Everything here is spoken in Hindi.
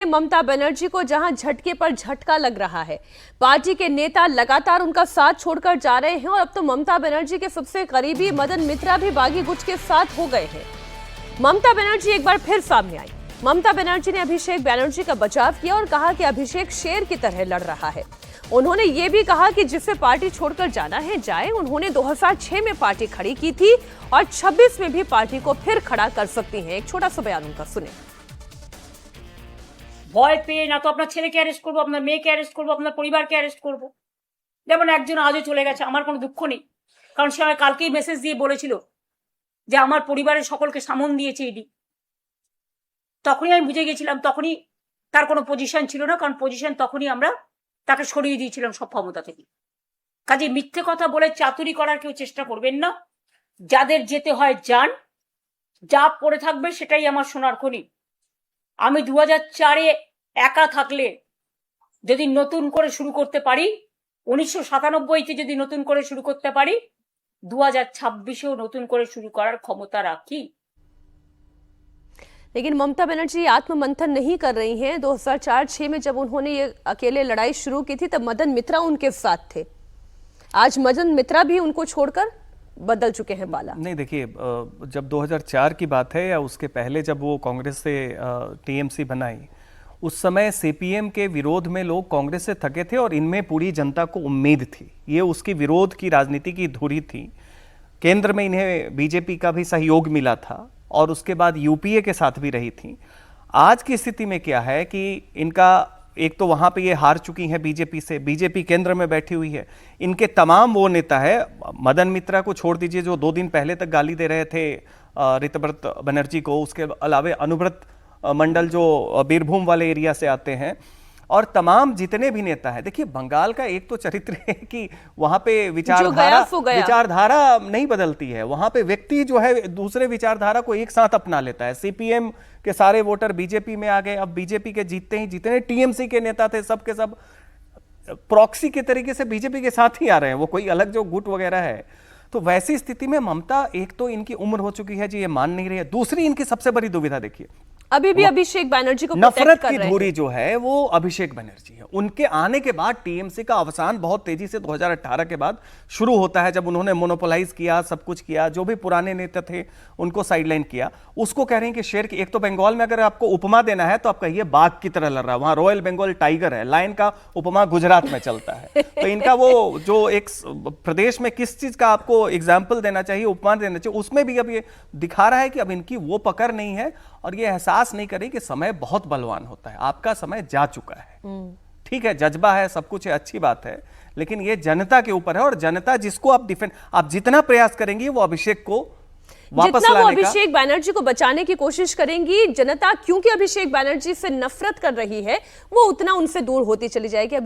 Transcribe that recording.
ममता बनर्जी को जहां झटके पर झटका लग रहा है, पार्टी के नेता लगातार उनका साथ छोड़कर जा रहे हैं और अब तो ममता बनर्जी के सबसे करीबी मदन मित्रा भी बागी गुट के साथ हो गए हैं। ममता बनर्जी एक बार फिर सामने आई। ममता बनर्जी ने अभिषेक बनर्जी का बचाव किया और कहा कि अभिषेक शेर की तरह लड़ रहा है। उन्होंने ये भी कहा कि जिसे पार्टी छोड़कर जाना है जाए। उन्होंने 2006 में पार्टी खड़ी की थी और 26 में भी पार्टी को फिर खड़ा कर सकती हैं। एक छोटा सा बयान उनका सुने। ভয় পেয়ে না তো আপনার ছেলেকে অ্যারেস্ট করবো, আপনার মেয়েকে অ্যারেস্ট করবো, আপনার পরিবারকে অ্যারেস্ট করবো। যেমন একজন আজও চলে গেছে, আমার কোনো দুঃখ নেই, কারণ সে আমায় কালকেই মেসেজ দিয়ে বলেছিল যে আমার পরিবারের সকলকে সামন দিয়েছে ইডি। তখনই আমি বুঝে গেছিলাম, তখনই তার কোনো পজিশন ছিল না, কারণ পজিশন তখনই আমরা তাকে সরিয়ে দিয়েছিলাম সব ক্ষমতা থেকে। কাজে মিথ্যে কথা বলে চাতুরি করার কেউ চেষ্টা করবেন না। যাদের যেতে হয় যান, যা পড়ে থাকবে সেটাই আমার সোনার খনি। আমি 2004-এ একা থাকলে যদি নতুন করে শুরু করতে পারি, 1997-তে যদি নতুন করে শুরু করতে পারি, 2026-এও নতুন করে শুরু করার ক্ষমতা রাখি। लेकिन ममता बनर्जी आत्ममंथन नहीं कर रही हैं। 2004-06 में जब उन्होंने ये अकेले लड़ाई शुरू की थी तब मदन मित्रा उनके साथ थे। आज मदन मित्रा भी उनको छोड़कर बदल चुके हैं बाला। नहीं, देखिए, जब 2004 की बात है या उसके पहले जब वो कांग्रेस से टीएमसी बनाई, उस समय सीपीएम के विरोध में लोग कांग्रेस से थके थे और इनमें पूरी जनता को उम्मीद थी। ये उसकी विरोध की राजनीति की धुरी थी। केंद्र में इन्हें बीजेपी का भी सहयोग मिला था और उसके बाद यूपीए के साथ भी रही थी। आज की स्थिति में क्या है कि इनका एक तो वहां पे ये हार चुकी हैं बीजेपी से, बीजेपी केंद्र में बैठी हुई है। इनके तमाम वो नेता है, मदन मित्रा को छोड़ दीजिए जो 2 दिन पहले तक गाली दे रहे थे ऋतव्रत बनर्जी को, उसके अलावा अनुव्रत मंडल जो बीरभूम वाले एरिया से आते हैं, और तमाम जितने भी नेता हैं। देखिए, बंगाल का एक तो चरित्र है कि वहां पे विचारधारा नहीं बदलती है। वहां पे व्यक्ति जो है दूसरे विचारधारा को एक साथ अपना लेता है। सीपीएम के सारे वोटर बीजेपी में आ गए। अब बीजेपी के जीतते ही जितने टीएमसी के नेता थे सब के सब प्रॉक्सी के तरीके से बीजेपी के साथ ही आ रहे हैं। वो कोई अलग जो गुट वगैरह है। तो वैसी स्थिति में ममता, एक तो इनकी उम्र हो चुकी है जी, ये मान नहीं रही है। दूसरी इनकी सबसे बड़ी दुविधा देखिए, अभी भी अभिषेक बनर्जी को नफरत की धुरी जो है वो अभिषेक बनर्जी है। उनके आने के बाद टीएमसी का अवसान बहुत तेजी से 2018 के बाद शुरू होता है, जब उन्होंने मोनोपोलाइज किया, सब कुछ किया। जो भी पुराने नेता थे उनको साइडलाइन किया। उसको कह रहे हैं कि शेर की, एक तो बंगाल में अगर आपको उपमा देना है तो आप कहिए बाघ की तरह लड़ रहा है। वहां रॉयल बंगाल टाइगर है, लायन का उपमा गुजरात में चलता है। तो इनका वो जो एक प्रदेश में किस चीज का आपको एग्जाम्पल देना चाहिए, उपमा देना चाहिए, उसमें भी अब ये दिखा रहा है कि अब इनकी वो पकड़ नहीं है और ये एहसास नहीं करें कि समय बहुत बलवान होता है। आपका समय जा चुका है। ठीक है, जज्बा है, सब कुछ है, अच्छी बात है, लेकिन ये जनता के ऊपर है। और जनता जिसको आप जितना प्रयास करेंगी वो अभिषेक को वापस जितना लाने वो अभिषेक बनर्जी को बचाने की कोशिश करेंगी, जनता क्योंकि अभिषेक बनर्जी से नफरत कर रही है, वो उतना उनसे दूर होती चली जाएगी।